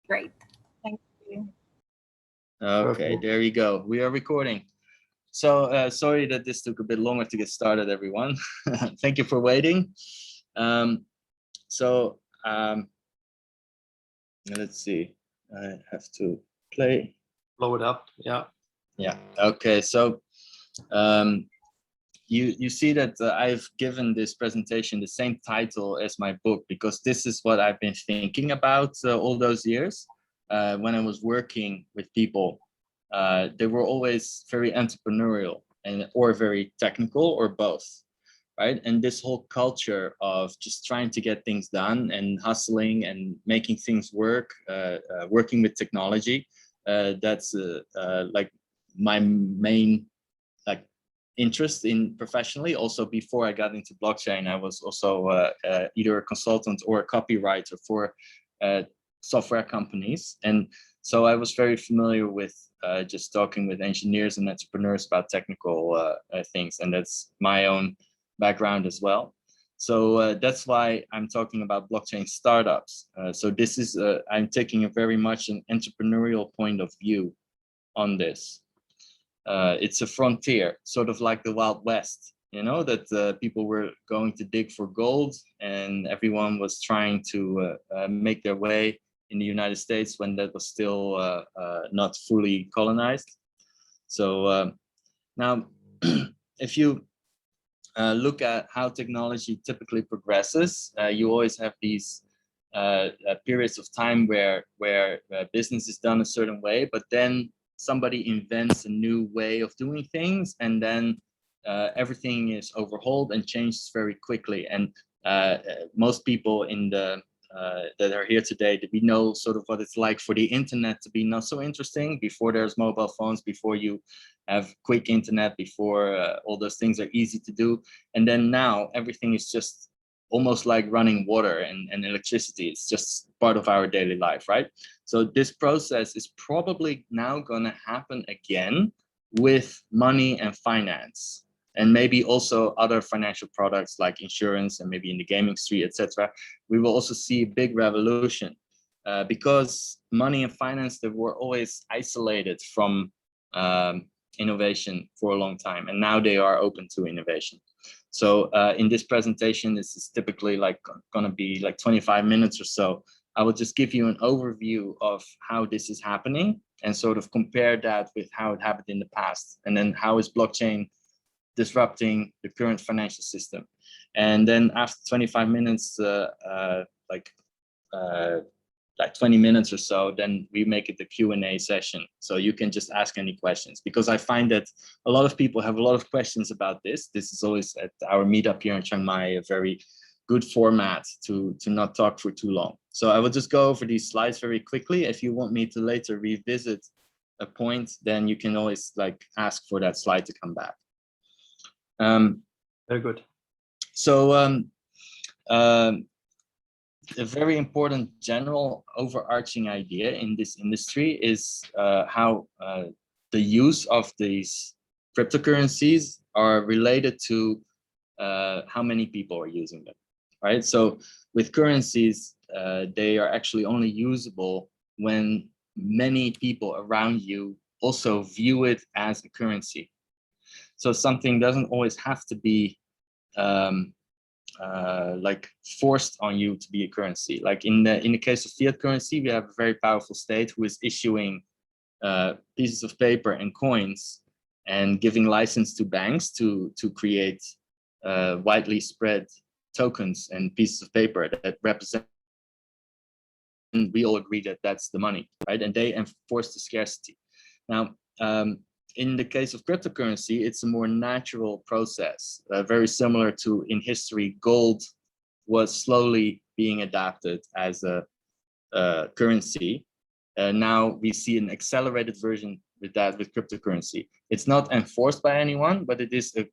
Great. Thank you. Okay, there you go. We are recording. So sorry that this took a bit longer to get started, everyone. Thank you for waiting. So let's see. I have to play. Blow it up. Yeah. Yeah. Okay. So you see that I've given this presentation the same title as my book because this is what I've been thinking about all those years when I was working with people. They were always very entrepreneurial or very technical or both, right? And this whole culture of just trying to get things done and hustling and making things work, working with technology, that's like my main interest in professionally. Also, before I got into blockchain, I was also either a consultant or a copywriter for software companies. And so I was very familiar with just talking with engineers and entrepreneurs about technical things. And that's my own background as well. So that's why I'm talking about blockchain startups. So this is, I'm taking a very much an entrepreneurial point of view on this. It's a frontier, sort of like the Wild West, you know, that people were going to dig for gold and everyone was trying to make their way in the United States when that was still not fully colonized. So now, if you look at how technology typically progresses, you always have these periods of time where business is done a certain way, but then somebody invents a new way of doing things, and then everything is overhauled and changes very quickly. And most people in the that are here today, that we know sort of what it's like for the internet to be not so interesting before there's mobile phones, before you have quick internet, before all those things are easy to do. And then now everything is just almost like running water and electricity. It's just part of our daily life, right? So this process is probably now going to happen again with money and finance, and maybe also other financial products like insurance, and maybe in the gaming street, etc. We will also see a big revolution because money and finance, that were always isolated from innovation for a long time, and now they are open to innovation. So in this presentation, this is typically like going to be like 25 minutes or so. I will just give you an overview of how this is happening and sort of compare that with how it happened in the past, and then how is blockchain disrupting the current financial system. And then after 25 minutes, like 20 minutes or so, then we make it the Q&A session. So you can just ask any questions, because I find that a lot of people have a lot of questions about this. This is always at our meetup here in Chiang Mai, a very good format to not talk for too long. So I will just go over these slides very quickly. If you want me to later revisit a point, then you can always like ask for that slide to come back. Very good. So a very important general overarching idea in this industry is how the use of these cryptocurrencies are related to how many people are using them, right? So with currencies, they are actually only usable when many people around you also view it as a currency. So something doesn't always have to be like forced on you to be a currency. Like in the case of fiat currency, we have a very powerful state who is issuing pieces of paper and coins and giving license to banks to create widely spread tokens and pieces of paper that represent, and we all agree that that's the money, right? And they enforce the scarcity. Now, in the case of cryptocurrency, it's a more natural process, very similar to in history, gold was slowly being adapted as a currency. Now we see an accelerated version with that, with cryptocurrency. It's not enforced by anyone, but it is a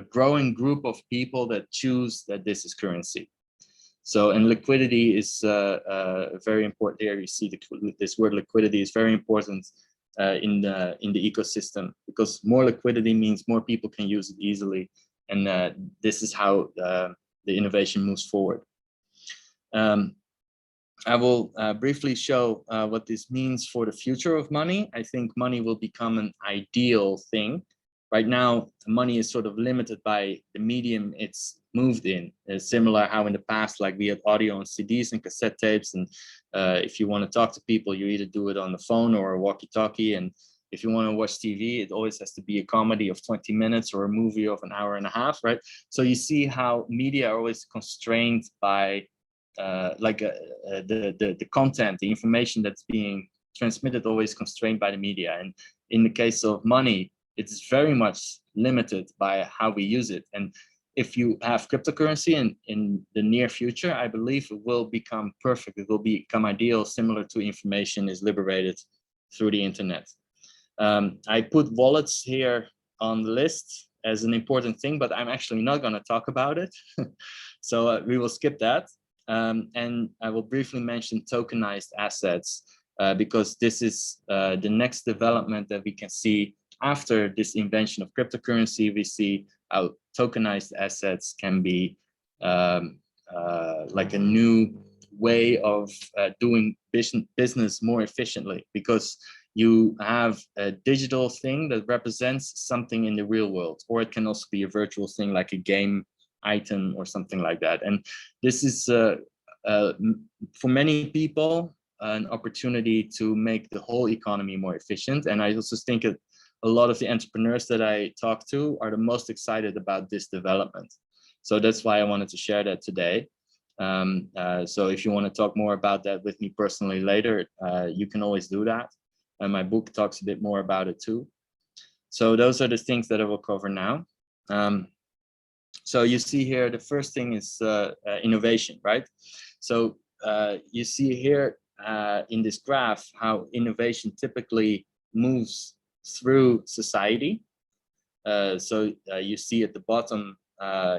growing group of people that choose that this is currency. So, and liquidity is very important here. You see this word liquidity is very important in the ecosystem, because more liquidity means more people can use it easily, and this is how the innovation moves forward. I will briefly show what this means for the future of money. I think money will become an ideal thing. Right now, money is sort of limited by the medium it's moved in. It's similar how in the past, like we had audio on CDs and cassette tapes, and if you want to talk to people, you either do it on the phone or a walkie-talkie. And if you want to watch TV, it always has to be a comedy of 20 minutes or a movie of an hour and a half, right? So you see how media are always constrained by the content, the information that's being transmitted, always constrained by the media. And in the case of money, it's very much limited by how we use it. And if you have cryptocurrency in the near future, I believe it will become perfect. It will become ideal, similar to information is liberated through the internet. I put wallets here on the list as an important thing, but I'm actually not going to talk about it. So we will skip that. And I will briefly mention tokenized assets because this is the next development that we can see after this invention of cryptocurrency. We see how tokenized assets can be like a new way of doing business more efficiently, because you have a digital thing that represents something in the real world, or it can also be a virtual thing like a game item or something like that. And this is for many people an opportunity to make the whole economy more efficient. And I also think that a lot of the entrepreneurs that I talk to are the most excited about this development. So that's why I wanted to share that today. So if you want to talk more about that with me personally later, you can always do that. And my book talks a bit more about it too. So those are the things that I will cover now. So you see here, the first thing is innovation, right? So you see here in this graph how innovation typically moves through society. So you see at the bottom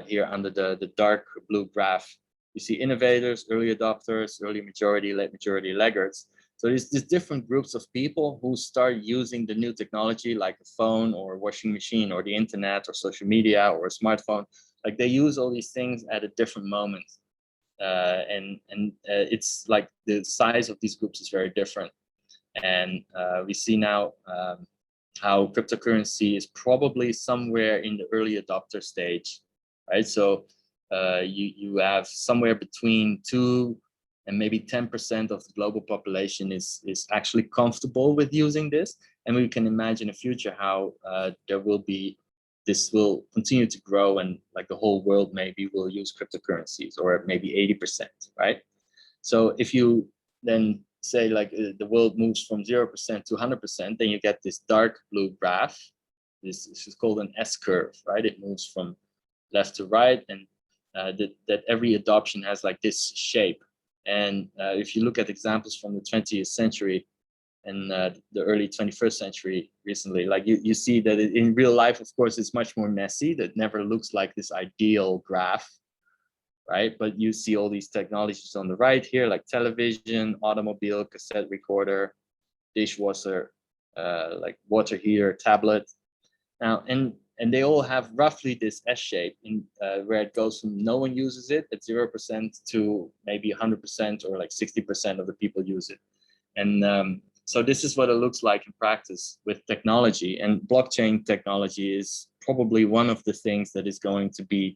here under the dark blue graph, you see innovators, early adopters, early majority, late majority, laggards. So there's different groups of people who start using the new technology like a phone or washing machine or the internet or social media or a smartphone. Like they use all these things at a different moment. And it's like the size of these groups is very different. And we see now how cryptocurrency is probably somewhere in the early adopter stage, right? So you have somewhere between 2 and maybe 10% of the global population is actually comfortable with using this. And we can imagine a future how this will continue to grow, and like the whole world maybe will use cryptocurrencies, or maybe 80%, right? So if you then say like the world moves from 0% to 100%, then you get this dark blue graph. This is called an S curve, right? It moves from left to right, and that every adoption has like this shape. And if you look at examples from the 20th century and the early 21st century recently, like you see that in real life, of course, it's much more messy. That never looks like this ideal graph, right? But you see all these technologies on the right here, like television, automobile, cassette recorder, dishwasher, like water heater, tablet. Now, and they all have roughly this S shape, in where it goes from no one uses it at 0% to maybe 100% or like 60% of the people use it. And so this is what it looks like in practice with technology. And blockchain technology is probably one of the things that is going to be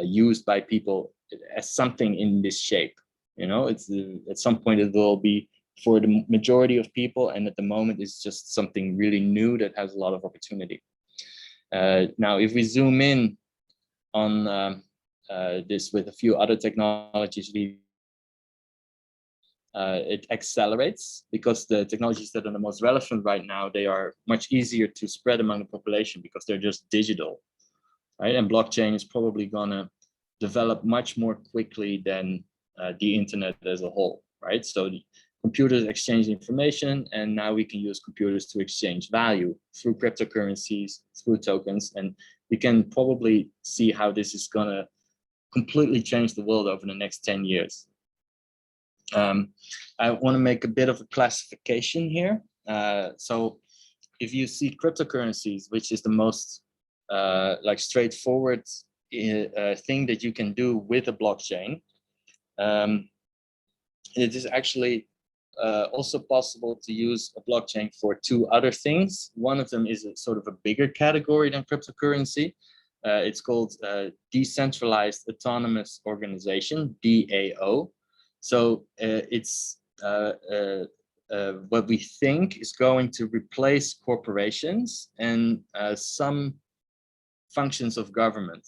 used by people as something in this shape. You know, it's at some point it will be for the majority of people, and at the moment it's just something really new that has a lot of opportunity. Now, if we zoom in on this with a few other technologies, it accelerates, because the technologies that are the most relevant right now, they are much easier to spread among the population because they're just digital, right? And blockchain is probably gonna develop much more quickly than the internet as a whole, right? So the computers exchange information, and now we can use computers to exchange value through cryptocurrencies, through tokens, and we can probably see how this is gonna completely change the world over the next 10 years. I want to make a bit of a classification here. So if you see cryptocurrencies, which is the most like straightforward thing that you can do with a blockchain, it is actually also possible to use a blockchain for two other things. One of them is a sort of a bigger category than cryptocurrency. It's called Decentralized Autonomous Organization, DAO. So it's what we think is going to replace corporations and some functions of government.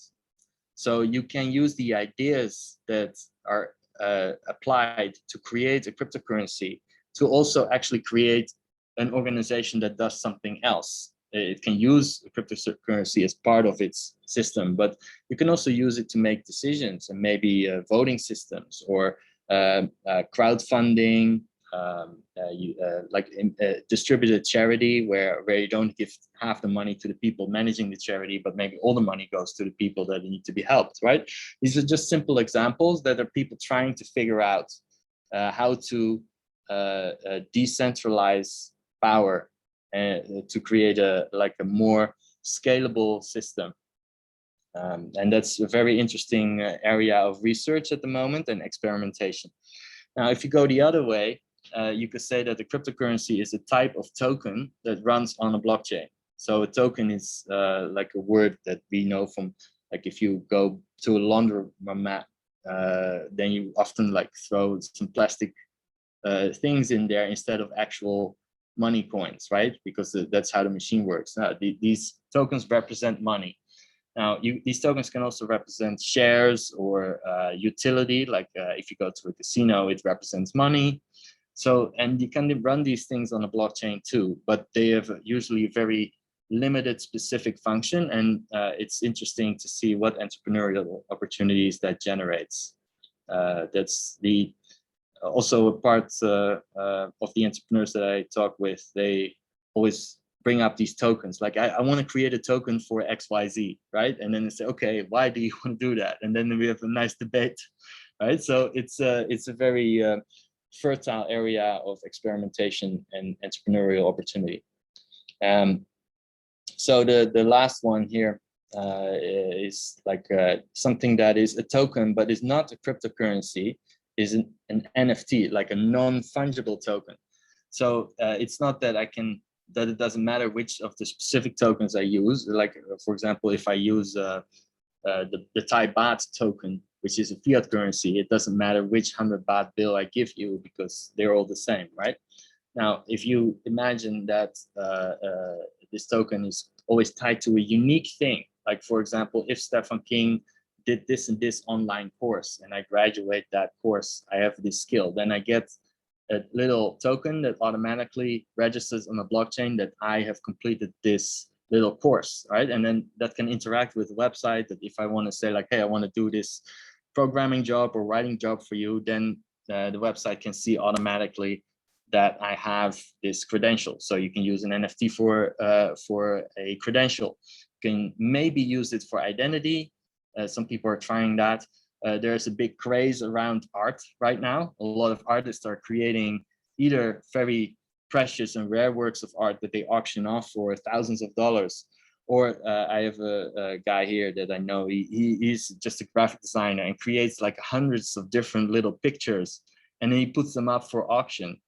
So you can use the ideas that are applied to create a cryptocurrency to also actually create an organization that does something else. It can use cryptocurrency as part of its system, but you can also use it to make decisions and maybe voting systems or crowdfunding, like distributed charity where you don't give half the money to the people managing the charity, but maybe all the money goes to the people that need to be helped, right? These are just simple examples that are people trying to figure out how to decentralize power to create a more scalable system. And that's a very interesting area of research at the moment and experimentation. Now, if you go the other way, you could say that the cryptocurrency is a type of token that runs on a blockchain. So a token is like a word that we know from, like if you go to a laundromat, then you often like throw some plastic things in there instead of actual money coins, right? Because that's how the machine works. Now, these tokens represent money. Now, these tokens can also represent shares or utility, like if you go to a casino, it represents money. So, and you can run these things on a blockchain too, but they have usually a very limited specific function. And it's interesting to see what entrepreneurial opportunities that generates. That's also a part of the entrepreneurs that I talk with. They always bring up these tokens. Like, I want to create a token for XYZ, right? And then they say, okay, why do you want to do that? And then we have a nice debate, right? So it's a very fertile area of experimentation and entrepreneurial opportunity. So the last one here is like something that is a token, but is not a cryptocurrency, is an NFT, like a non-fungible token. So it's not that that it doesn't matter which of the specific tokens I use. Like, for example, if I use the Thai baht token, which is a fiat currency, it doesn't matter which 100 baht bill I give you because they're all the same, right? Now, if you imagine that this token is always tied to a unique thing, like for example, if Stefan King did this and this online course and I graduate that course, I have this skill, then I get a little token that automatically registers on the blockchain that I have completed this little course, right? And then that can interact with the website, that if I want to say like, hey, I want to do this programming job or writing job for you, then the website can see automatically that I have this credential. So you can use an NFT for a credential. You can maybe use it for identity. Some people are trying that. There's a big craze around art right now. A lot of artists are creating either very precious and rare works of art that they auction off for thousands of dollars. Or I have a guy here that I know, he's just a graphic designer and creates like hundreds of different little pictures, and then he puts them up for auction.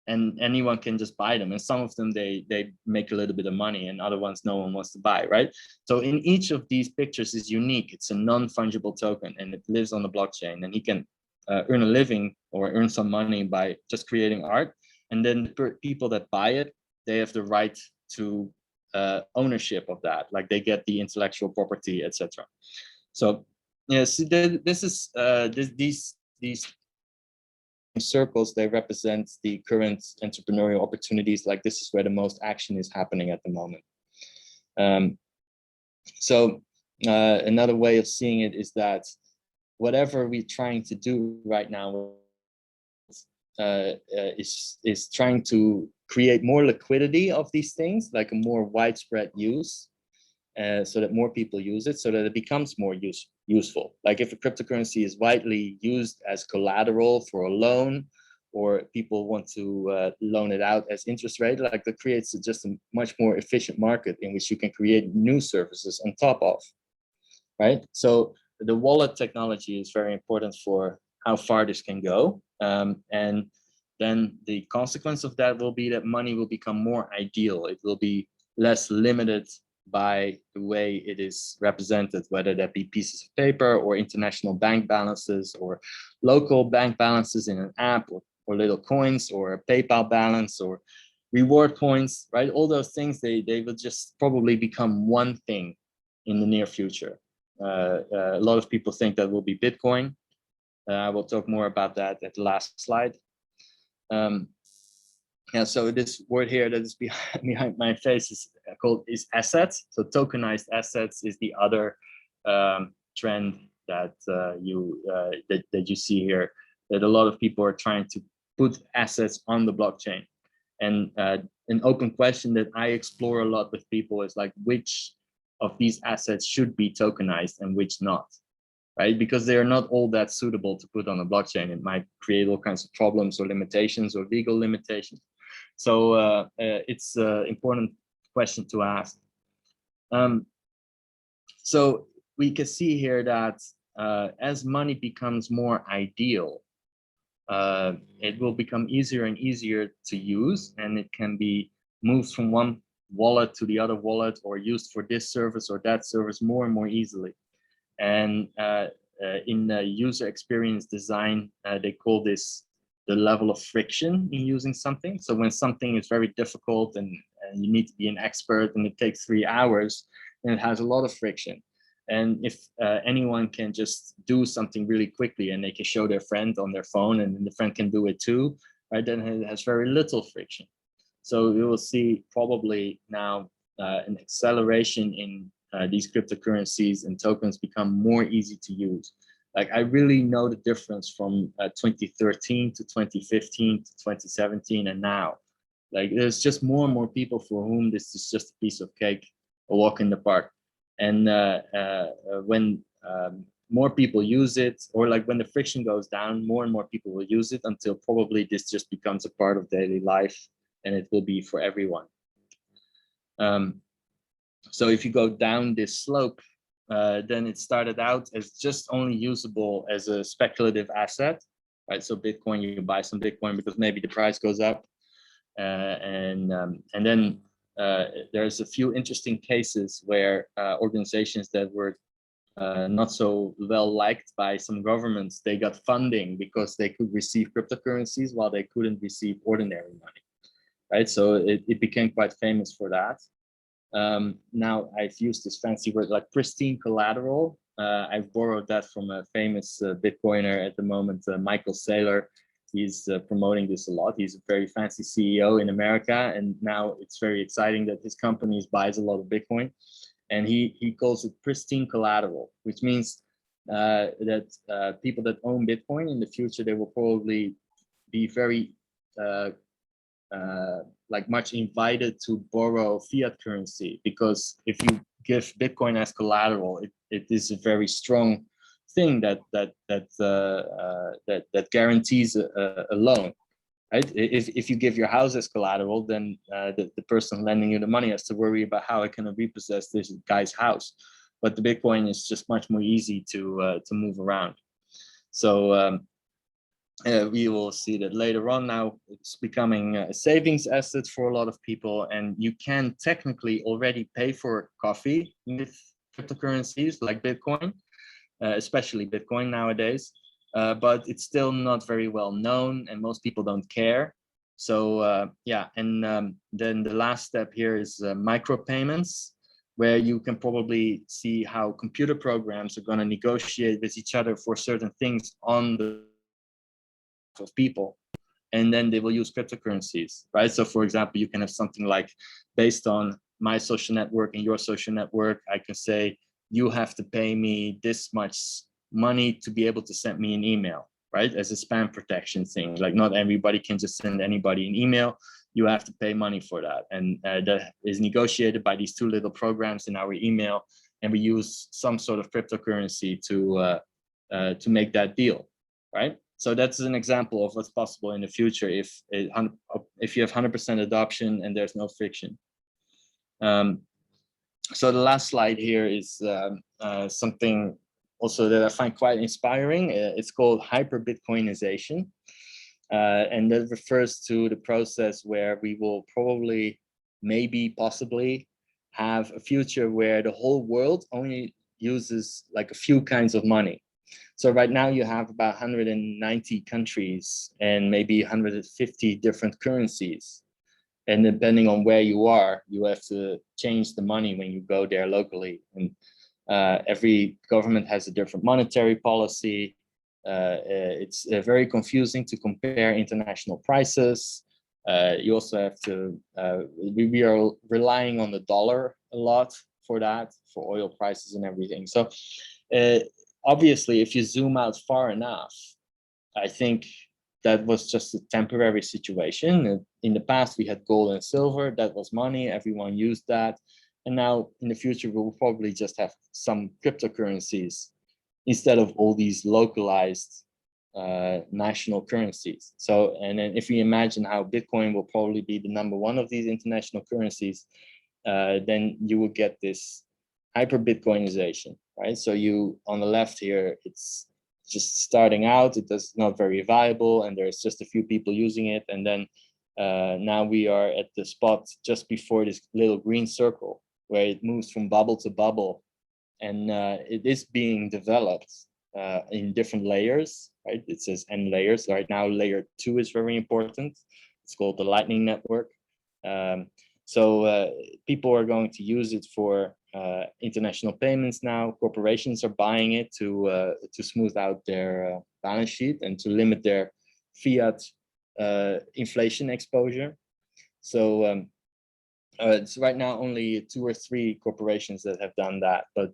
And anyone can just buy them. And some of them, they make a little bit of money, and other ones no one wants to buy, right? So in each of these pictures is unique. It's a non-fungible token, and it lives on the blockchain, and he can earn a living or earn some money by just creating art. And then people that buy it, they have the right to ownership of that. Like they get the intellectual property, etc. So yes, this is these circles, they represent the current entrepreneurial opportunities. Like this is where the most action is happening at the moment. So another way of seeing it is that whatever we're trying to do right now is trying to create more liquidity of these things, like a more widespread use, so that more people use it, so that it becomes more useful. Like if a cryptocurrency is widely used as collateral for a loan, or people want to loan it out as interest rate, like that creates just a much more efficient market in which you can create new services on top of, right? So the wallet technology is very important for how far this can go. And then the consequence of that will be that money will become more ideal. It will be less limited by the way it is represented, whether that be pieces of paper or international bank balances or local bank balances in an app, or little coins, or a PayPal balance, or reward points, right? All those things, they will just probably become one thing in the near future. A lot of people think that will be Bitcoin. I will talk more about that at the last slide. Yeah, so this word here that is behind my face is called assets. So tokenized assets is the other trend that that you see here, that a lot of people are trying to put assets on the blockchain. And an open question that I explore a lot with people is like, which of these assets should be tokenized and which not, right? Because they are not all that suitable to put on a blockchain. It might create all kinds of problems or limitations or legal limitations. So it's an important question to ask. So we can see here that as money becomes more ideal, it will become easier and easier to use, and it can be moved from one wallet to the other wallet, or used for this service or that service more and more easily. And in user experience design, they call this the level of friction in using something. So when something is very difficult and you need to be an expert and it takes 3 hours, then it has a lot of friction. And if anyone can just do something really quickly and they can show their friend on their phone and then the friend can do it too, right, then it has very little friction. So we will see probably now an acceleration in these cryptocurrencies and tokens become more easy to use. Like, I really know the difference from 2013 to 2015 to 2017 and now. Like, there's just more and more people for whom this is just a piece of cake, a walk in the park. And when more people use it, or like when the friction goes down, more and more people will use it until probably this just becomes a part of daily life, and it will be for everyone. So if you go down this slope, then it started out as just only usable as a speculative asset, right? So Bitcoin, you buy some Bitcoin because maybe the price goes up, and then there's a few interesting cases where organizations that were not so well liked by some governments, they got funding because they could receive cryptocurrencies while they couldn't receive ordinary money, right? So it became quite famous for that. Now I've used this fancy word like pristine collateral. I've borrowed that from a famous Bitcoiner at the moment, Michael Saylor. He's promoting this a lot. He's a very fancy CEO in America, and now it's very exciting that his company buys a lot of Bitcoin, and he calls it pristine collateral, which means that people that own Bitcoin in the future, they will probably be very like much invited to borrow fiat currency, because if you give Bitcoin as collateral, it is a very strong thing that guarantees a loan, right? If you give your house as collateral, then the person lending you the money has to worry about how I can repossess this guy's house. But the Bitcoin is just much more easy to move around. So we will see that later on. Now it's becoming a savings asset for a lot of people, and you can technically already pay for coffee with cryptocurrencies like Bitcoin, especially Bitcoin nowadays, but it's still not very well known and most people don't care. So yeah, and then the last step here is micropayments, where you can probably see how computer programs are going to negotiate with each other for certain things on the of people, and then they will use cryptocurrencies, right? So for example, you can have something like, based on my social network and your social network, I can say you have to pay me this much money to be able to send me an email, right? As a spam protection thing. Like, not everybody can just send anybody an email. You have to pay money for that, and that is negotiated by these two little programs in our email, and we use some sort of cryptocurrency to make that deal, right? So that's an example of what's possible in the future if you have 100% adoption and there's no friction. So the last slide here is something also that I find quite inspiring. It's called hyper Bitcoinization. And that refers to the process where we will probably, maybe, possibly have a future where the whole world only uses like a few kinds of money. So right now you have about 190 countries and maybe 150 different currencies. And depending on where you are, you have to change the money when you go there locally. And every government has a different monetary policy. It's very confusing to compare international prices. You also have to, we are relying on the dollar a lot for that, for oil prices and everything. So obviously, if you zoom out far enough, I think that was just a temporary situation. In the past, we had gold and silver. That was money. Everyone used that. And now in the future, we'll probably just have some cryptocurrencies instead of all these localized national currencies. So, and then if you imagine how Bitcoin will probably be the #1 of these international currencies, then you will get this hyper Bitcoinization, right? So you, on the left here, it's just starting out, it is not very viable, and there's just a few people using it. And then now we are at the spot just before this little green circle, where it moves from bubble to bubble. And it is being developed in different layers, right? It says N layers. Right now, layer 2 is very important. It's called the Lightning Network. So people are going to use it for international payments now. Corporations are buying it to smooth out their balance sheet and to limit their fiat inflation exposure. So it's right now only 2 or 3 corporations that have done that, but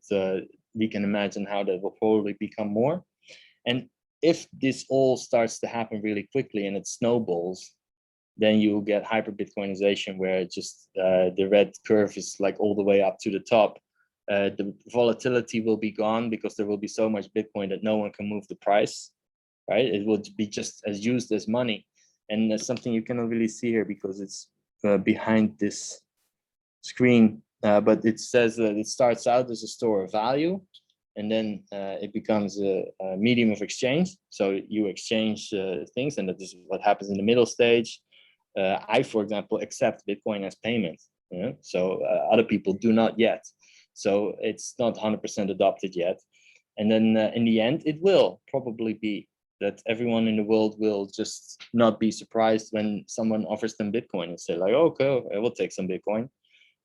we can imagine how that will probably become more. And if this all starts to happen really quickly and it snowballs, then you get hyper Bitcoinization, where just the red curve is like all the way up to the top. The volatility will be gone because there will be so much Bitcoin that no one can move the price, right? It will be just as used as money. And that's something you cannot really see here because it's behind this screen, but it says that it starts out as a store of value, and then it becomes a medium of exchange. So you exchange things, and that is what happens in the middle stage. I, for example, accept Bitcoin as payment. So other people do not yet. So it's not 100% adopted yet. And then in the end, it will probably be that everyone in the world will just not be surprised when someone offers them Bitcoin and say like, okay, I will take some Bitcoin.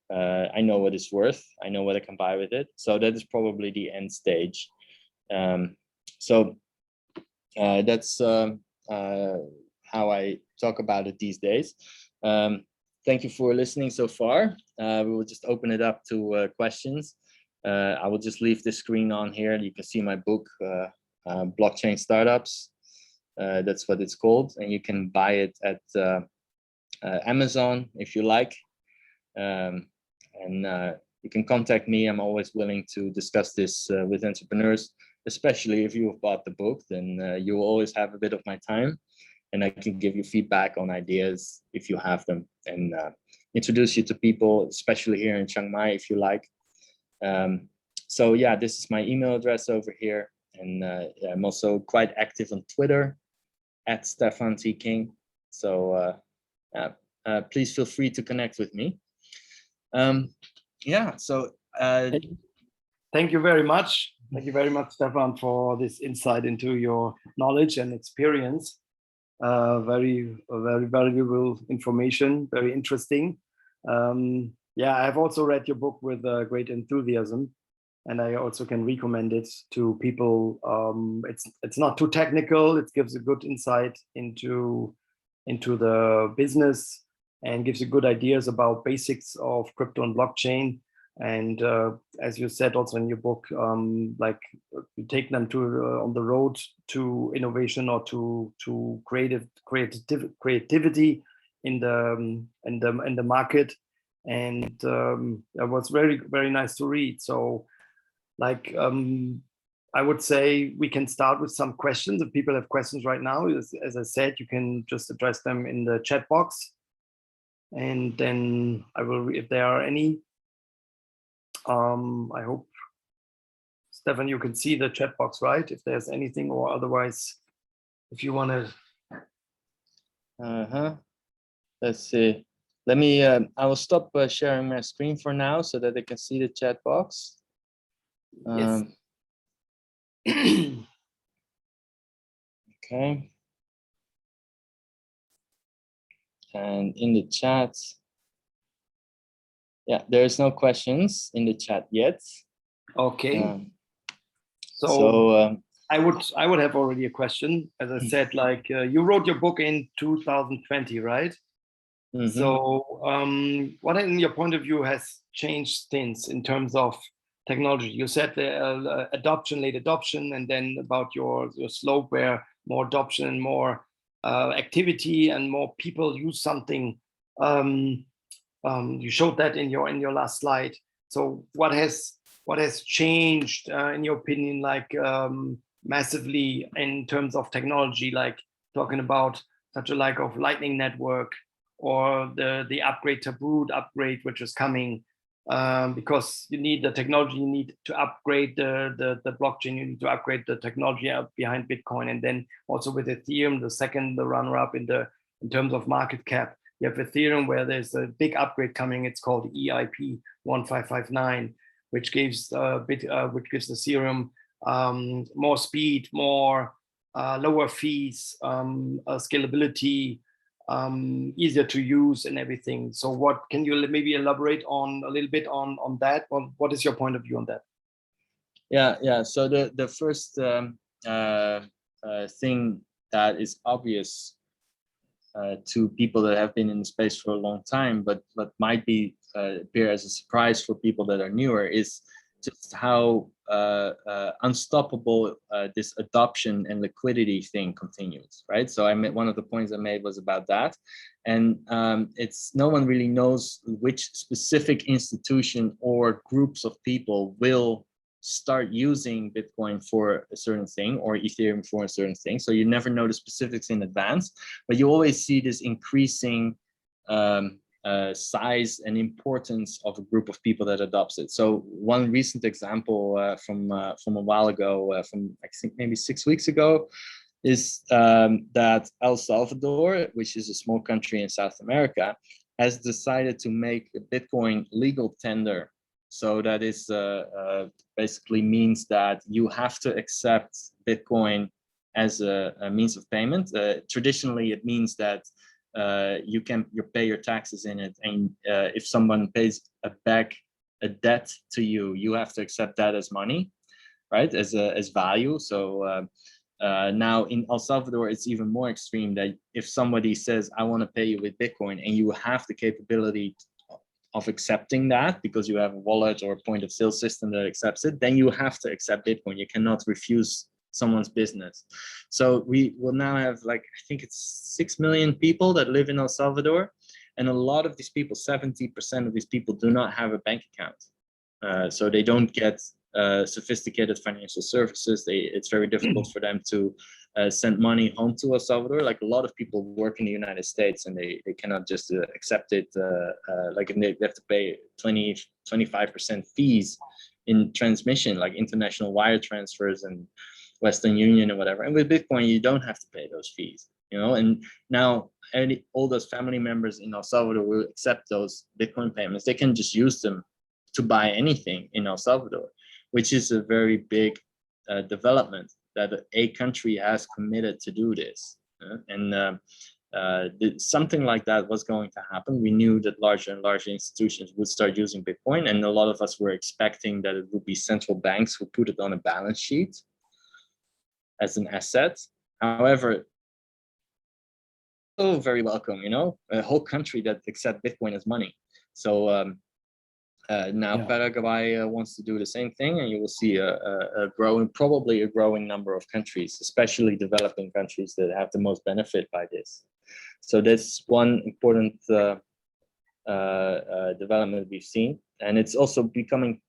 I know what it's worth. I know what I can buy with it. So that is probably the end stage. So that's how I talk about it these days. Thank you for listening so far. We will just open it up to questions. I will just leave this screen on here. You can see my book, Blockchain Startups. That's what it's called. And you can buy it at Amazon if you like. And you can contact me. I'm always willing to discuss this with entrepreneurs, especially if you have bought the book, then you will always have a bit of my time, and I can give you feedback on ideas if you have them, and introduce you to people, especially here in Chiang Mai, if you like. So yeah, this is my email address over here, and I'm also quite active on Twitter at Stefan T. King. So please feel free to connect with me. Yeah, so thank you very much. Thank you very much, Stefan, for this insight into your knowledge and experience. Very valuable information, very interesting. Yeah, I've also read your book with great enthusiasm, and I also can recommend it to people. It's not too technical. It gives a good insight into the business and gives you good ideas about basics of crypto and blockchain. And as you said also in your book, like you take them to on the road to innovation or to creativity in the market. And it was very nice to read. So like I would say we can start with some questions. If people have questions right now, as I said, you can just address them in the chat box. And then I will, if there are any, I hope, Stefan, you can see the chat box, right? If there's anything, or otherwise, if you want to Let's see. Let me, I will stop sharing my screen for now so that they can see the chat box. Yes. Okay. And in the chat, yeah, there's no questions in the chat yet. Okay. So I would have already a question. As I said, like you wrote your book in 2020, right? So what in your point of view has changed since in terms of technology? You said the adoption, late adoption, and then about your slope where more adoption and more activity and more people use something. You showed that in your last slide. So what has changed in your opinion, like massively in terms of technology, like talking about such a like of Lightning Network or the upgrade Taproot upgrade, which is coming, because you need the technology, you need to upgrade the blockchain, you need to upgrade the technology behind Bitcoin, and then also with Ethereum, the runner-up in terms of market cap. You have Ethereum where there's a big upgrade coming. It's called EIP 1559, which gives Ethereum more speed, more lower fees, scalability, easier to use, and everything. So, what can you maybe elaborate on a little bit on that? What is your point of view on that? Yeah. So the first thing that is obvious to people that have been in the space for a long time, but might be appear as a surprise for people that are newer, is just how unstoppable this adoption and liquidity thing continues, right? So one of the points I made was about that, and it's no one really knows which specific institution or groups of people will start using Bitcoin for a certain thing or Ethereum for a certain thing. So you never know the specifics in advance, but you always see this increasing size and importance of a group of people that adopts it. So one recent example from a while ago, from I think maybe 6 weeks ago, is that El Salvador, which is a small country in South America, has decided to make a Bitcoin legal tender. So that is basically means that you have to accept Bitcoin as a means of payment. Traditionally, it means that you pay your taxes in it, and if someone pays back a debt to you, you have to accept that as money, right? As value. So now in El Salvador, it's even more extreme that if somebody says, "I want to pay you with Bitcoin," and you have the capability of accepting that because you have a wallet or a point of sale system that accepts it, then you have to accept Bitcoin. You cannot refuse someone's business. So we will now have, like, I think it's 6 million people that live in El Salvador. And a lot of these people, 70% of these people, do not have a bank account. So they don't get sophisticated financial services. It's very difficult for them to send money home to El Salvador. Like, a lot of people work in the United States and they cannot just accept it. Like, they have to pay 25% fees in transmission, like international wire transfers and Western Union or whatever. And with Bitcoin, you don't have to pay those fees, and now all those family members in El Salvador will accept those Bitcoin payments. They can just use them to buy anything in El Salvador, which is a very big development that a country has committed to do this. Something like that was going to happen. We knew that larger and larger institutions would start using Bitcoin, and a lot of us were expecting that it would be central banks who put it on a balance sheet as an asset. However, very welcome, a whole country that accepts Bitcoin as money. So now Paraguay wants to do the same thing, and you will see probably a growing number of countries, especially developing countries, that have the most benefit by this. So that's one important development we've seen, and it's also becoming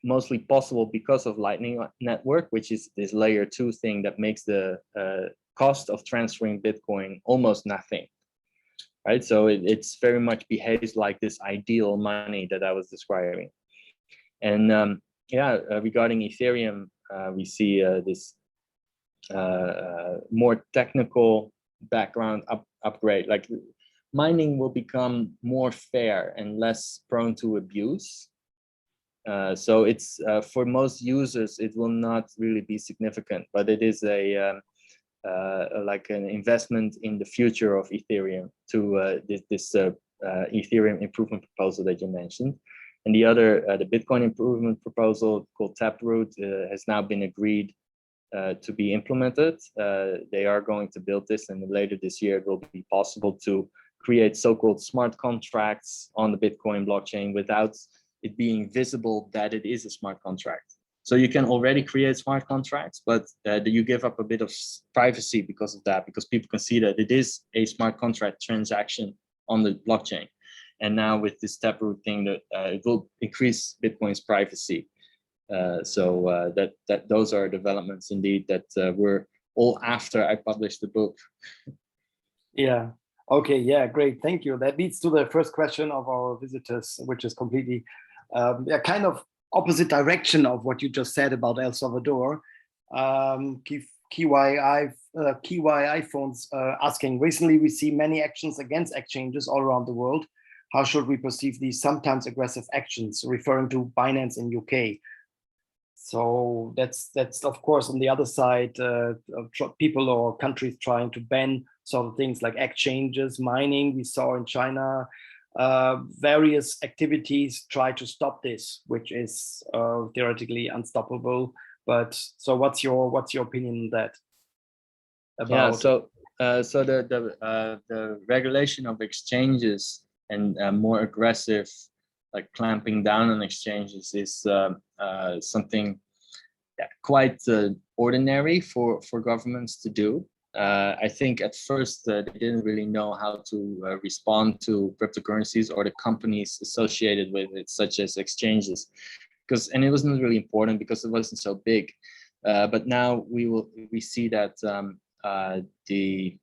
mostly possible because of Lightning Network, which is this layer 2 thing that makes the cost of transferring Bitcoin almost nothing. Right, so it's very much behaves like this ideal money that I was describing. And regarding Ethereum, we see this more technical background upgrade. Like mining will become more fair and less prone to abuse. So it's for most users, it will not really be significant, but it is a like an investment in the future of Ethereum to this Ethereum improvement proposal that you mentioned. And the other, the Bitcoin improvement proposal called Taproot has now been agreed to be implemented. They are going to build this, and later this year it will be possible to create so-called smart contracts on the Bitcoin blockchain without it being visible that it is a smart contract. So you can already create smart contracts, but you give up a bit of privacy because of that, because people can see that it is a smart contract transaction on the blockchain. And now with this Taproot thing, that it will increase Bitcoin's privacy. So those are developments indeed that were all after I published the book. Yeah. Okay. Yeah. Great. Thank you. That leads to the first question of our visitors, which is completely kind of opposite direction of what you just said about El Salvador. KY iPhones asking, recently we see many actions against exchanges all around the world. How should we perceive these sometimes aggressive actions, referring to Binance in UK? So that's of course on the other side, people or countries trying to ban sort of things like exchanges, mining. We saw in China various activities try to stop this, which is theoretically unstoppable. But so what's your opinion on that? Yeah, so the regulation of exchanges and more aggressive, like clamping down on exchanges, is something quite ordinary for governments to do. I think at first they didn't really know how to respond to cryptocurrencies or the companies associated with it, such as exchanges, and it wasn't really important because it wasn't so big. But now we see that the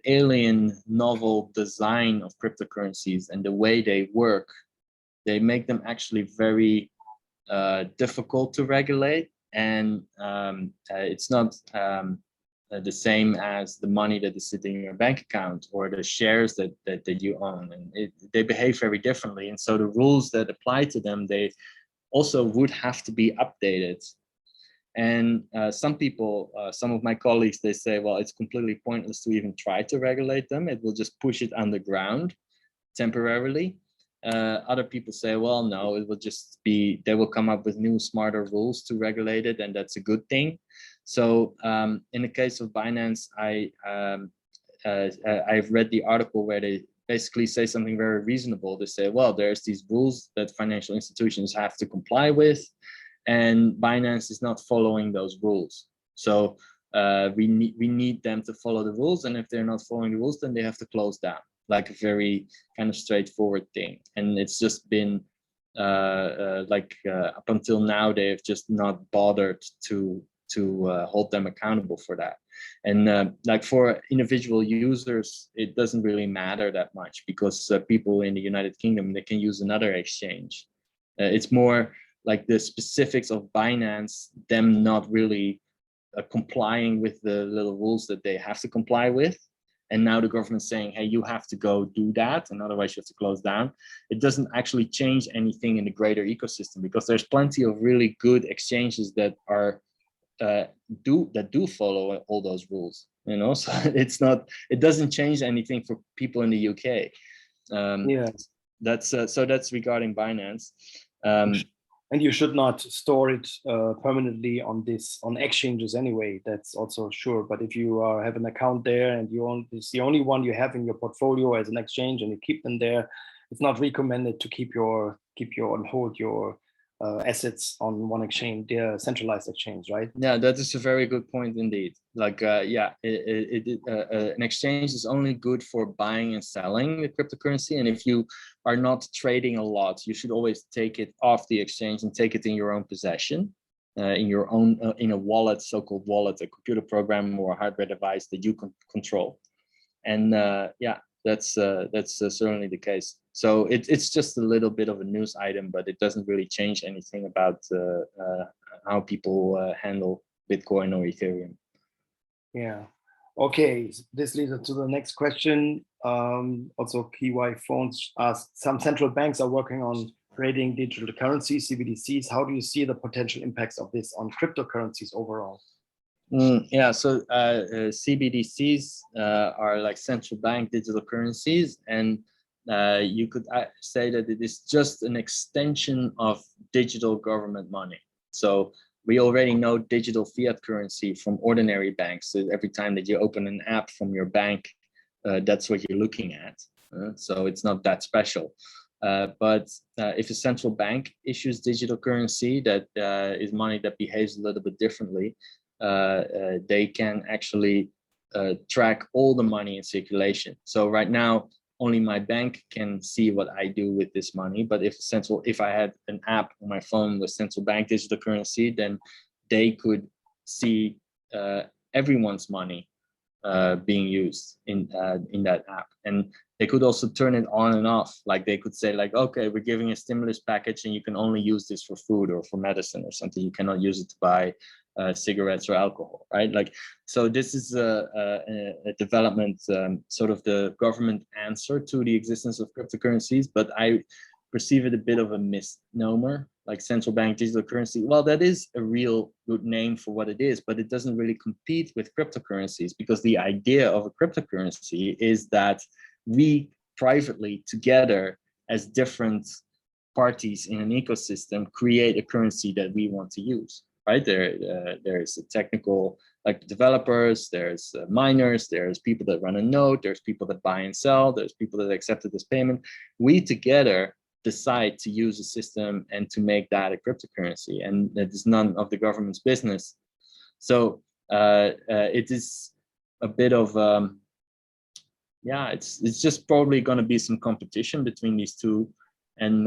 alien novel design of cryptocurrencies and the way they work, they make them actually very difficult to regulate, and it's not the same as the money that is sitting in your bank account or the shares that you own, and they behave very differently. And so the rules that apply to them, they also would have to be updated. And some people, some of my colleagues, they say, well, it's completely pointless to even try to regulate them. It will just push it underground temporarily. Other people say, well, no, it will just be, they will come up with new, smarter rules to regulate it, and that's a good thing. So in the case of Binance, I've read the article where they basically say something very reasonable. They say, well, there's these rules that financial institutions have to comply with, and Binance is not following those rules. So we need them to follow the rules, and if they're not following the rules, then they have to close down, like a very kind of straightforward thing. And it's just been up until now, they've just not bothered to hold them accountable for that. And like for individual users, it doesn't really matter that much, because people in the United Kingdom, they can use another exchange. It's more like the specifics of Binance, them not really complying with the little rules that they have to comply with. And now the government's saying, hey, you have to go do that, and otherwise you have to close down. It doesn't actually change anything in the greater ecosystem, because there's plenty of really good exchanges that are do follow all those rules, you know. So it doesn't change anything for people in the UK. That's regarding Binance. And you should not store it permanently on exchanges anyway. That's also sure. But if you have an account there and it's the only one you have in your portfolio as an exchange, and you keep them there, it's not recommended to keep and hold your assets on one exchange, their centralized exchange, right? Yeah, that is a very good point indeed. Like, an exchange is only good for buying and selling the cryptocurrency. And if you are not trading a lot, you should always take it off the exchange and take it in your own possession, in your own, in a wallet, so-called wallet, a computer program or a hardware device that you can control. And that's certainly the case. So it's just a little bit of a news item, but it doesn't really change anything about how people handle Bitcoin or Ethereum. Yeah. Okay, this leads us to the next question. Also, KY Phones asked, some central banks are working on creating digital currencies, CBDCs. How do you see the potential impacts of this on cryptocurrencies overall? Yeah, so CBDCs are like central bank digital currencies, and you could say that it is just an extension of digital government money. So we already know digital fiat currency from ordinary banks. So every time that you open an app from your bank, that's what you're looking at. So it's not that special. But if a central bank issues digital currency that is money that behaves a little bit differently, they can actually track all the money in circulation. So right now, only my bank can see what I do with this money. But if I had an app on my phone with central bank digital currency, then they could see everyone's money being used in that app, and they could also turn it on and off. Like they could say, like, okay, we're giving a stimulus package, and you can only use this for food or for medicine or something. You cannot use it to buy cigarettes or alcohol, right? Like, so this is a development, sort of the government answer to the existence of cryptocurrencies, but I perceive it a bit of a misnomer, like central bank digital currency. Well, that is a real good name for what it is, but it doesn't really compete with cryptocurrencies, because the idea of a cryptocurrency is that we privately together as different parties in an ecosystem create a currency that we want to use. Right, there's a technical, like developers, there's miners, there's people that run a node, there's people that buy and sell, there's people that accept it as payment. We together decide to use a system and to make that a cryptocurrency, and that is none of the government's business. So it is a bit of yeah, it's just probably going to be some competition between these two. And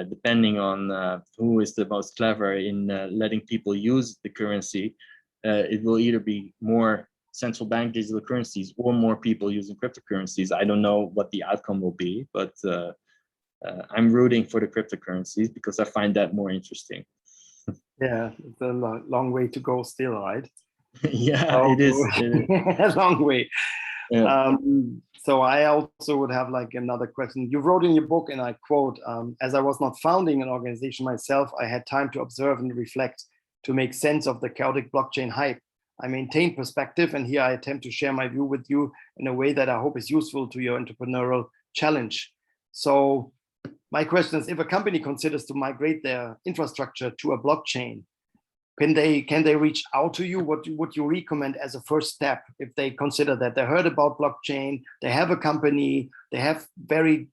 depending on who is the most clever in letting people use the currency, it will either be more central bank digital currencies or more people using cryptocurrencies. I don't know what the outcome will be, but I'm rooting for the cryptocurrencies because I find that more interesting. Yeah, it's a long way to go still, right? Yeah, it is. A long way. Yeah. So I also would have like another question. You wrote in your book, and I quote, as I was not founding an organization myself, I had time to observe and reflect to make sense of the chaotic blockchain hype. I maintain perspective, and here I attempt to share my view with you in a way that I hope is useful to your entrepreneurial challenge. So my question is, if a company considers to migrate their infrastructure to a blockchain, can they reach out to you? What would you recommend as a first step if they consider that they heard about blockchain, they have a company, they have very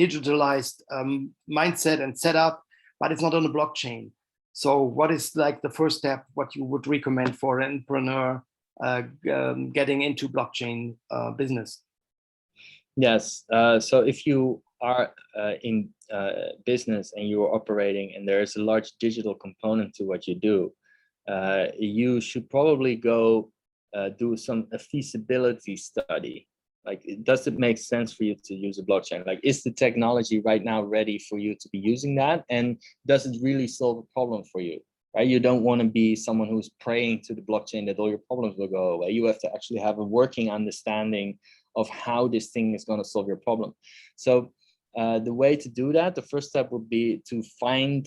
digitalized mindset and setup, but it's not on the blockchain? So what is like the first step, what you would recommend for an entrepreneur getting into blockchain business? Yes, so if you are in business and you are operating and there is a large digital component to what you do, you should probably go do a feasibility study. Like, does it make sense for you to use a blockchain? Like, is the technology right now ready for you to be using that? And does it really solve a problem for you? Right? You don't want to be someone who's praying to the blockchain that all your problems will go away. You have to actually have a working understanding of how this thing is going to solve your problem. So the way to do that, the first step would be to find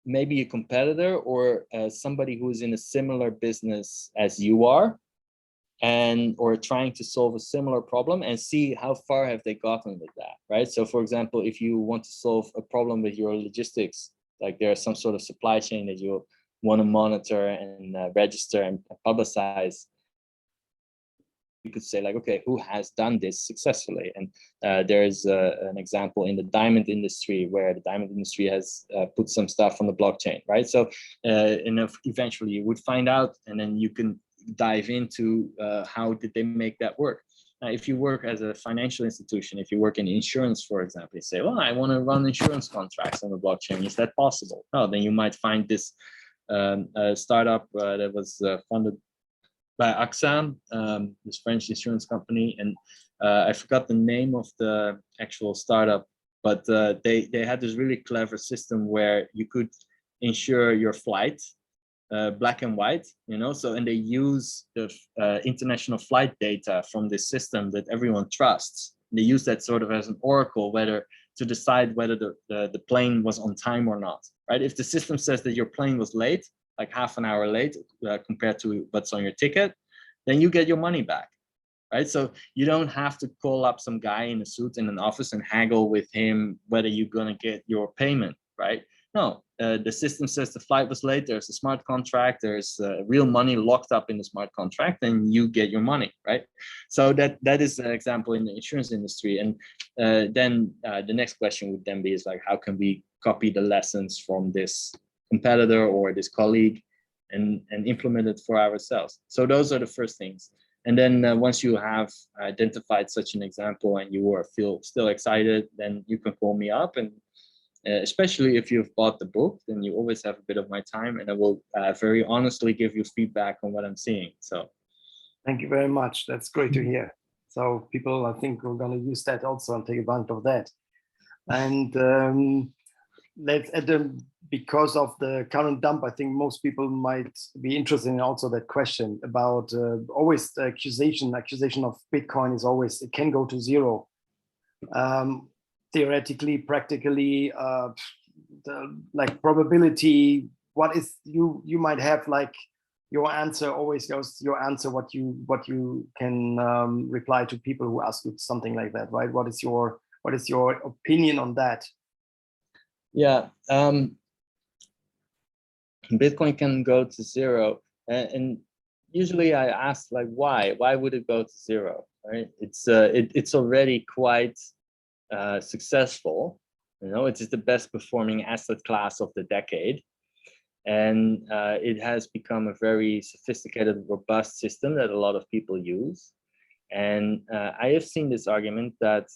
maybe a competitor or somebody who's in a similar business as you are, or trying to solve a similar problem, and see how far have they gotten with that, right? So for example, if you want to solve a problem with your logistics, like there's some sort of supply chain that you want to monitor and register and publicize, you could say like, okay, who has done this successfully? And there's an example in the diamond industry where the diamond industry has put some stuff on the blockchain, right? So eventually you would find out, and then you can dive into how did they make that work. If you work as a financial institution, if you work in insurance, for example, you say, well, I want to run insurance contracts on the blockchain. Is that possible? Oh, then you might find this startup that was funded by AXA, this French insurance company, and I forgot the name of the actual startup, but they had this really clever system where you could insure your flight, black and white, you know. So, and they use the international flight data from this system that everyone trusts. They use that sort of as an oracle, whether to decide whether the plane was on time or not, right? If the system says that your plane was late, like half an hour late compared to what's on your ticket, then you get your money back, right? So you don't have to call up some guy in a suit in an office and haggle with him whether you're gonna get your payment, right? No, the system says the flight was late, there's a smart contract, there's real money locked up in the smart contract, and you get your money, right? So that is an example in the insurance industry. And then the next question would then be is like, how can we copy the lessons from this competitor or this colleague and implement it for ourselves? So those are the first things. And then once you have identified such an example and you feel still excited, then you can call me up. And especially if you've bought the book, then you always have a bit of my time, and I will very honestly give you feedback on what I'm seeing. So thank you very much. That's great to hear. So people, I think, are going to use that also and take advantage of that. And because of the current dump, I think most people might be interested in also that question about always the accusation of Bitcoin is always, it can go to zero. Theoretically, practically, like probability, what is you might have like your answer always goes your answer what you can reply to people who ask you something like that, right? What is your opinion on that? Yeah, Bitcoin can go to zero, and usually I ask like why would it go to zero, right? It's already quite successful, you know. It is the best performing asset class of the decade, and it has become a very sophisticated, robust system that a lot of people use. And I have seen this argument that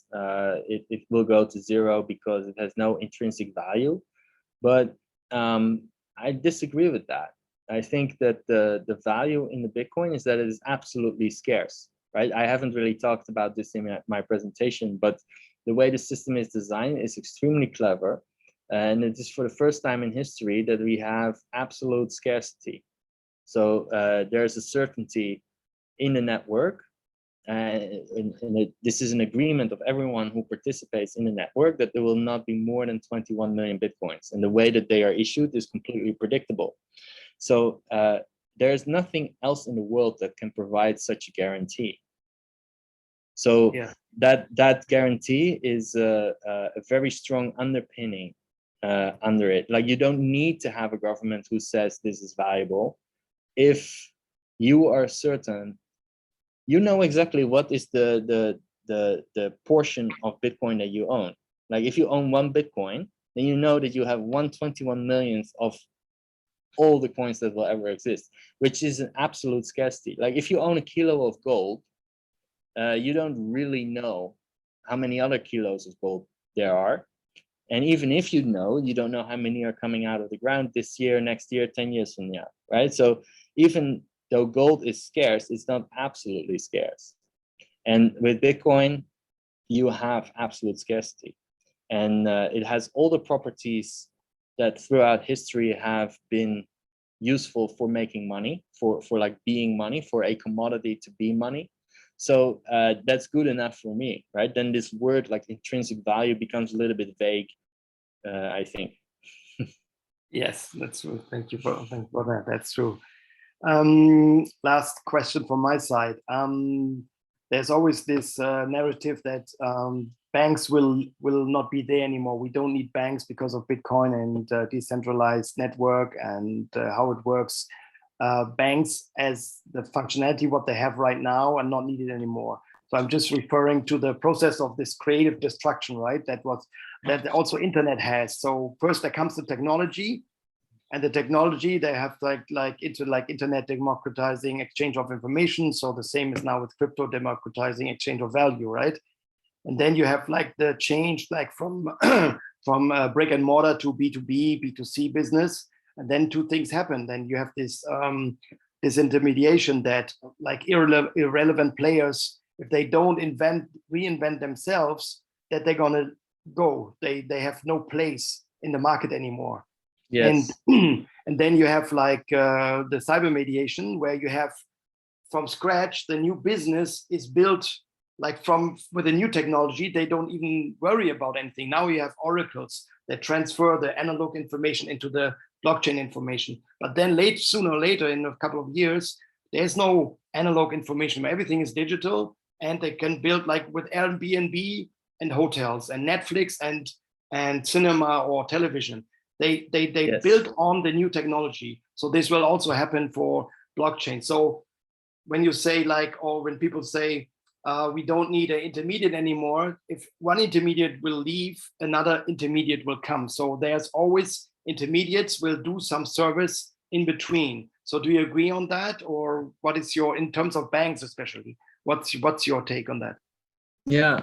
it will go to zero because it has no intrinsic value, but I disagree with that. I think that the value in the Bitcoin is that it is absolutely scarce, right? I haven't really talked about this in my presentation, but the way the system is designed is extremely clever. And it is for the first time in history that we have absolute scarcity. So there's a certainty in the network. This is an agreement of everyone who participates in the network that there will not be more than 21 million Bitcoins. And the way that they are issued is completely predictable. So there's nothing else in the world that can provide such a guarantee. So yeah, that guarantee is a very strong underpinning under it. Like, you don't need to have a government who says this is valuable. If you are certain, you know exactly what is the portion of Bitcoin that you own. Like, if you own 1 Bitcoin, then you know that you have 1/21 millionth of all the coins that will ever exist, which is an absolute scarcity. Like, if you own a kilo of gold, you don't really know how many other kilos of gold there are. And even if you know, you don't know how many are coming out of the ground this year, next year, 10 years from now, right? So even though gold is scarce, it's not absolutely scarce. And with Bitcoin, you have absolute scarcity. And it has all the properties that throughout history have been useful for making money, for like being money, for a commodity to be money. So that's good enough for me, right? Then this word like intrinsic value becomes a little bit vague, I think. Yes, that's true. Thank you for that. That's true. Last question from my side. There's always this narrative that banks will not be there anymore. We don't need banks because of Bitcoin and decentralized network and how it works. Banks as the functionality what they have right now are not needed anymore. So I'm just referring to the process of this creative destruction, right? That also internet has. So first there comes the technology, and the technology they have like internet democratizing exchange of information. So the same is now with crypto democratizing exchange of value, right? And then you have like the change like from from brick and mortar to B2B, B2C business. And then two things happen. Then you have this this intermediation that like irrelevant players, if they don't reinvent themselves, that they're gonna go. They have no place in the market anymore. Yes. And then you have like the cyber mediation, where you have from scratch, the new business is built like with a new technology. They don't even worry about anything. Now you have oracles that transfer the analog information into the blockchain information. But then sooner or later, in a couple of years, there's no analog information. Everything is digital, and they can build like with Airbnb and hotels and Netflix and cinema or television. They yes. build on the new technology. So this will also happen for blockchain. So when you say like, or when people say, we don't need an intermediate anymore, if one intermediate will leave, another intermediate will come. So there's always intermediates will do some service in between. So do you agree on that? Or what is your, in terms of banks especially, what's your take on that? Yeah,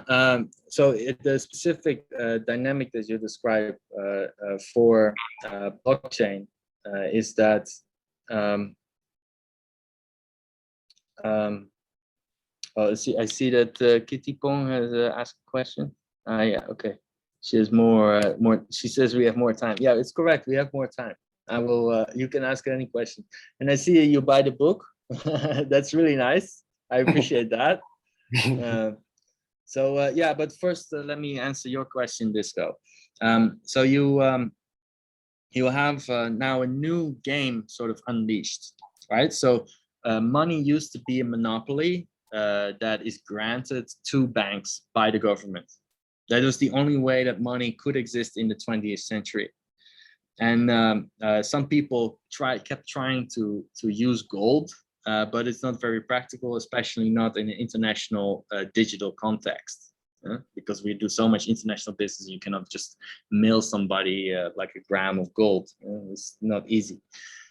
so the specific dynamic that you describe for blockchain is that oh, I see that Kitty Pong has asked a question. Yeah, okay. She has more. She says we have more time. Yeah, it's correct. We have more time. I will. You can ask any question. And I see you buy the book. That's really nice. I appreciate that. So yeah, but first let me answer your question, Disco. So you have now a new game sort of unleashed, right? So money used to be a monopoly that is granted to banks by the government. That was the only way that money could exist in the 20th century. And some people kept trying to use gold, but it's not very practical, especially not in an international digital context. Because we do so much international business, you cannot just mail somebody like a gram of gold. It's not easy.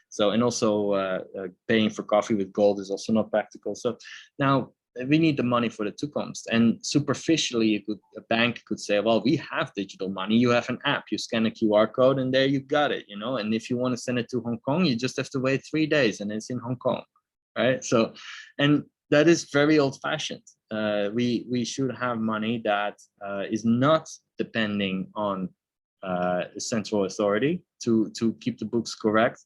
So, and also paying for coffee with gold is also not practical. So now we need the money for the toekomst. And superficially, a bank could say, well, we have digital money. You have an app, you scan a QR code and there you got it, you know. And if you want to send it to Hong Kong, you just have to wait 3 days and it's in Hong Kong, right? So, and that is very old-fashioned. We should have money that is not depending on central authority to keep the books correct.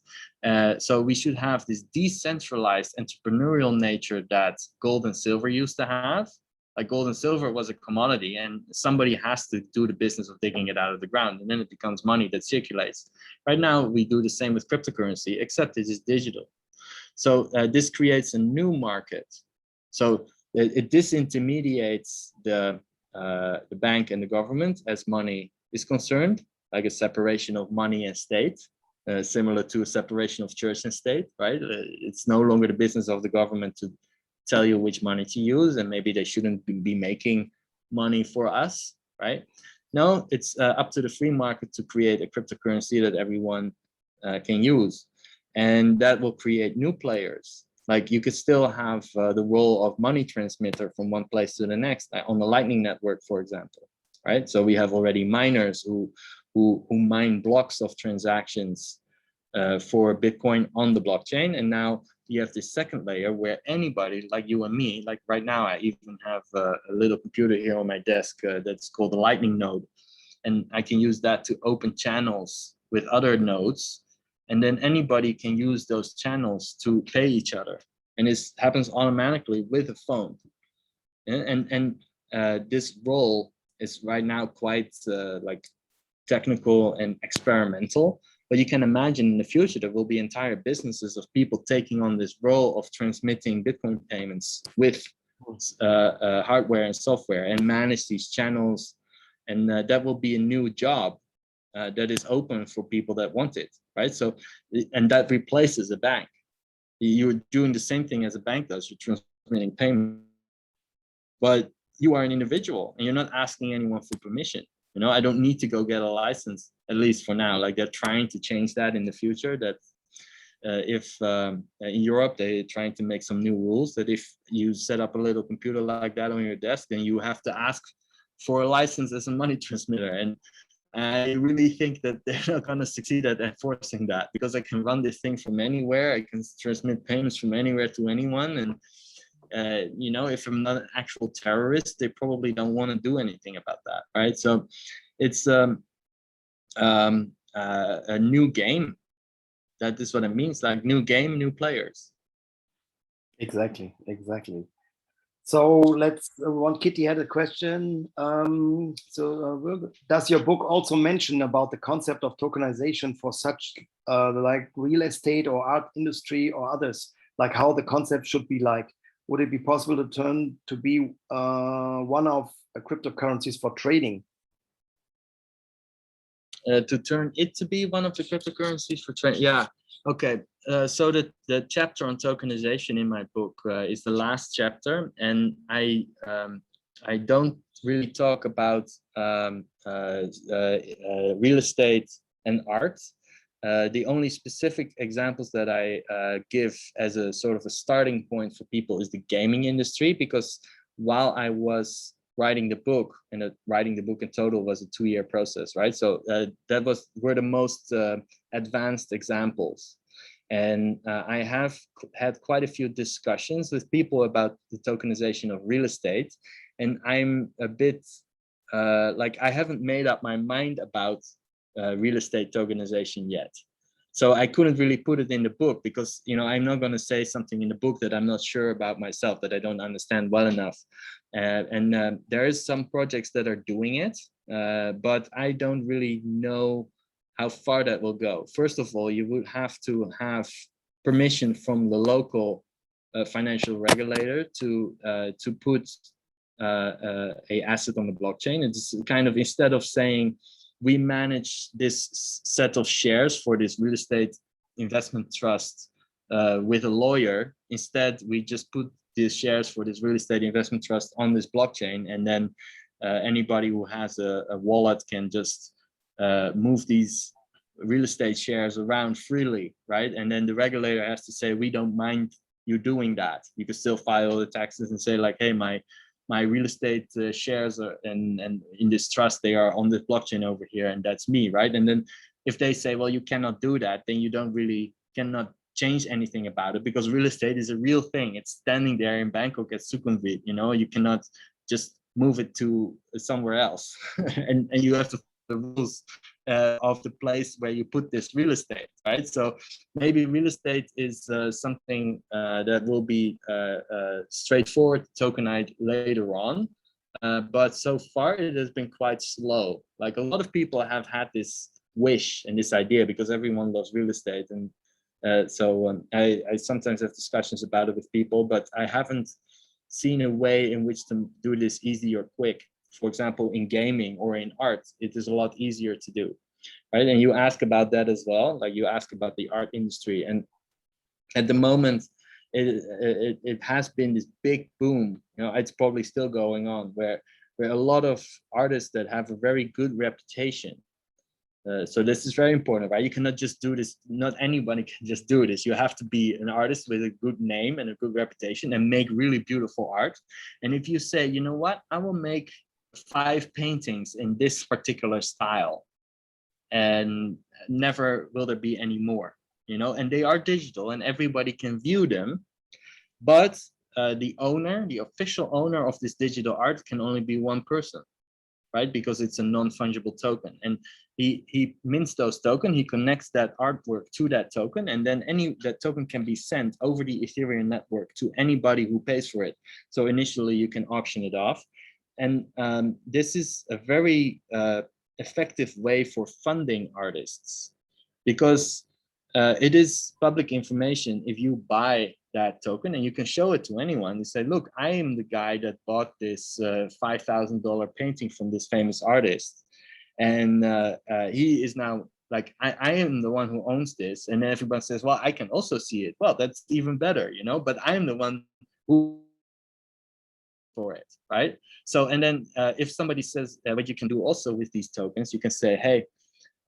So we should have this decentralized entrepreneurial nature that gold and silver used to have. Like gold and silver was a commodity and somebody has to do the business of digging it out of the ground, and then it becomes money that circulates. Right now we do the same with cryptocurrency, except it is digital. So this creates a new market. So it disintermediates the bank and the government as money is concerned, like a separation of money and state, similar to a separation of church and state, right? It's no longer the business of the government to tell you which money to use, and maybe they shouldn't be making money for us, right? No, it's up to the free market to create a cryptocurrency that everyone can use. And that will create new players. Like you could still have the role of money transmitter from one place to the next on the Lightning Network, for example, right? So we have already miners who mine blocks of transactions for Bitcoin on the blockchain. And now you have this second layer where anybody like you and me, like right now, I even have a little computer here on my desk that's called the Lightning node. And I can use that to open channels with other nodes. And then anybody can use those channels to pay each other. And this happens automatically with a phone. And this role is right now quite like technical and experimental. But you can imagine in the future, there will be entire businesses of people taking on this role of transmitting Bitcoin payments with hardware and software and manage these channels. And that will be a new job that is open for people that want it, right? So, and that replaces a bank. You're doing the same thing as a bank does. You're transmitting payment, but you are an individual and you're not asking anyone for permission. You know, I don't need to go get a license, at least for now. Like they're trying to change that in the future. That if in Europe, they're trying to make some new rules that if you set up a little computer like that on your desk, then you have to ask for a license as a money transmitter. And I really think that they're not going to succeed at enforcing that, because I can run this thing from anywhere. I can transmit payments from anywhere to anyone. And, you know, if I'm not an actual terrorist, they probably don't want to do anything about that, right? So it's a new game. that is what it means, like new game, new players. Exactly. So let's, one Kitty had a question. Does your book also mention about the concept of tokenization for such like real estate or art industry or others, like how the concept should be like? Would it be possible to turn to be one of cryptocurrencies for trading? To turn it to be one of the cryptocurrencies for trading. Yeah. Okay. So the chapter on tokenization in my book is the last chapter, and I don't really talk about real estate and art. The only specific examples that I give as a sort of a starting point for people is the gaming industry, because while I was writing the book, and writing the book in total was a 2-year process, right? So were the most advanced examples. And I have had quite a few discussions with people about the tokenization of real estate. And I'm a bit like, I haven't made up my mind about real estate tokenization yet. So I couldn't really put it in the book because, you know, I'm not going to say something in the book that I'm not sure about myself, that I don't understand well enough. There is some projects that are doing it, but I don't really know how far that will go. First of all, you would have to have permission from the local financial regulator to put a asset on the blockchain. It's kind of, instead of saying we manage this set of shares for this real estate investment trust with a lawyer, instead we just put these shares for this real estate investment trust on this blockchain, and then anybody who has a wallet can just move these real estate shares around freely, right? And then the regulator has to say, we don't mind you doing that. You can still file the taxes and say like, hey, my real estate shares are, and in this trust, they are on this blockchain over here, and that's me, right? And then if they say, well, you cannot do that, then you cannot change anything about it, because real estate is a real thing. It's standing there in Bangkok at Sukhumvit, you know, you cannot just move it to somewhere else. and you have to the rules of the place where you put this real estate, right? So maybe real estate is something that will be straightforward, tokenized later on. But so far it has been quite slow. Like, a lot of people have had this wish and this idea because everyone loves real estate. And so I sometimes have discussions about it with people, but I haven't seen a way in which to do this easy or quick. For example, in gaming or in art, it is a lot easier to do, right? And you ask about that as well, like you ask about the art industry. And at the moment, it has been this big boom. You know, it's probably still going on, where a lot of artists that have a very good reputation. So this is very important, right? You cannot just do this. Not anybody can just do this. You have to be an artist with a good name and a good reputation and make really beautiful art. And if you say, you know what, I will make 5 paintings in this particular style, and never will there be any more, you know, and they are digital and everybody can view them. But the official owner of this digital art can only be one person, right? Because it's a non-fungible token. And he mints those tokens, he connects that artwork to that token, and then that token can be sent over the Ethereum network to anybody who pays for it. So initially you can auction it off. And this is a very effective way for funding artists, because it is public information. If you buy that token and you can show it to anyone, you say, look, I am the guy that bought this $5,000 painting from this famous artist. And he is now, like, I am the one who owns this. And then everyone says, well, I can also see it. Well, that's even better, you know, but I am the one who for it, right? So, and then if somebody says what you can do also with these tokens, you can say, hey,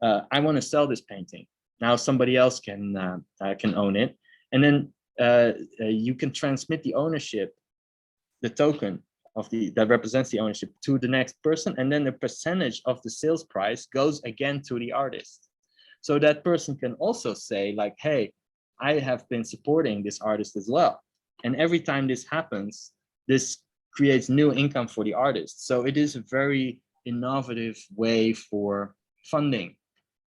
I want to sell this painting. Now somebody else can own it, and then you can transmit the ownership, the token that represents the ownership, to the next person, and then the percentage of the sales price goes again to the artist. So that person can also say like, hey, I have been supporting this artist as well. And every time this happens, this creates new income for the artist. So it is a very innovative way for funding.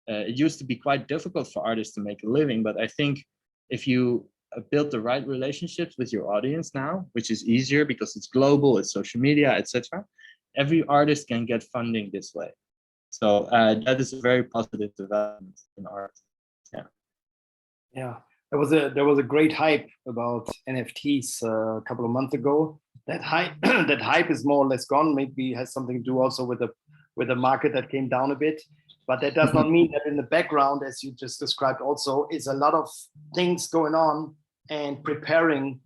it used to be quite difficult for artists to make a living, but I think if you build the right relationships with your audience now, which is easier because it's global, it's social media, etc., every artist can get funding this way. So that is a very positive development in art. Yeah. Yeah, there was a great hype about NFTs a couple of months ago. That hype that hype is more or less gone. Maybe has something to do also with the market that came down a bit. But that does not mean that in the background, as you just described, also is a lot of things going on and preparing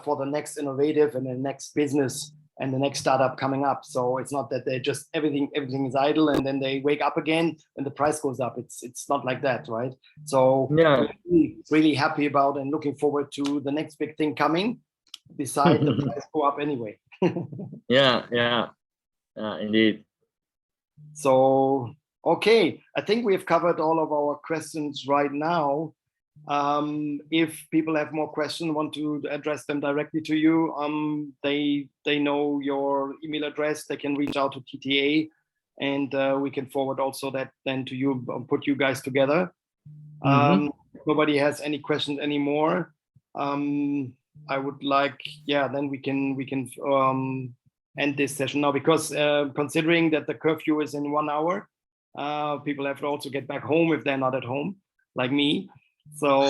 for the next innovative and the next business and the next startup coming up. So it's not that they just everything is idle and then they wake up again and the price goes up. It's not like that, right? So yeah, we're really happy about and looking forward to the next big thing coming. Besides the price go up anyway. yeah, indeed. So okay, I think we have covered all of our questions right now. If people have more questions, want to address them directly to you, they know your email address. They can reach out to TTA, and we can forward also that then to you, put you guys together. Nobody has any questions anymore. I would like, yeah, then we can end this session now, because considering that the curfew is in 1 hour, people have to also get back home if they're not at home, like me. So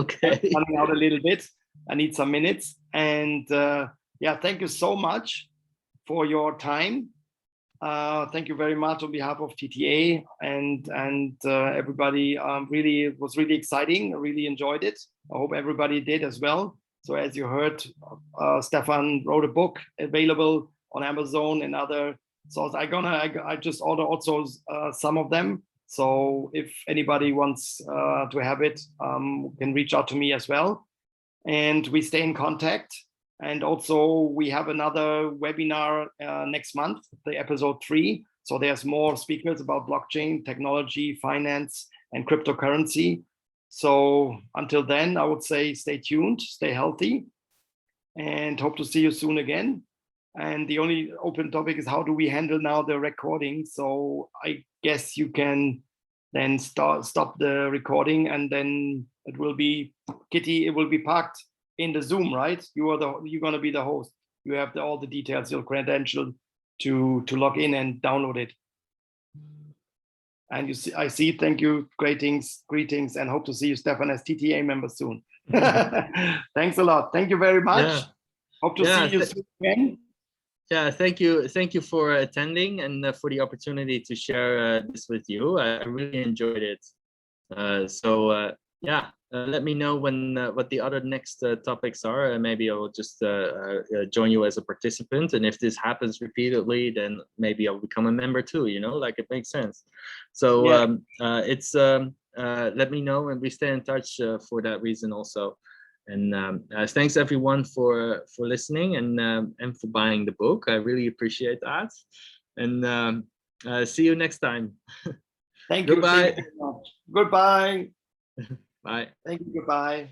okay, running out a little bit. I need some minutes. And yeah, thank you so much for your time. Thank you very much on behalf of TTA and everybody. Really, it was really exciting. I really enjoyed it. I hope everybody did as well. So as you heard, Stefan wrote a book available on Amazon and other sources. I just order also some of them. So if anybody wants to have it, can reach out to me as well. And we stay in contact. And also we have another webinar next month, the episode 3. So there's more speakers about blockchain, technology, finance, and cryptocurrency. So until then, I would say stay tuned, stay healthy, and hope to see you soon again. And the only open topic is how do we handle now the recording? So I guess you can then stop the recording, and then it will be, Kitty, it will be parked in the Zoom, right? You're going to be the host. You have all the details, your credential to log in and download it. And you see, I see. Thank you. Greetings, and hope to see you, Stefan, as TTA member soon. Thanks a lot. Thank you very much. Yeah. Hope to see you soon again. Yeah, thank you for attending and for the opportunity to share this with you. I really enjoyed it. Yeah, let me know when what the other next topics are. Maybe I will just join you as a participant. And if this happens repeatedly, then maybe I'll become a member too. You know, like it makes sense. So yeah. Let me know, and we stay in touch for that reason also. And thanks everyone for listening and for buying the book. I really appreciate that. And see you next time. Thank you. Goodbye. Goodbye. Bye. Thank you. Goodbye.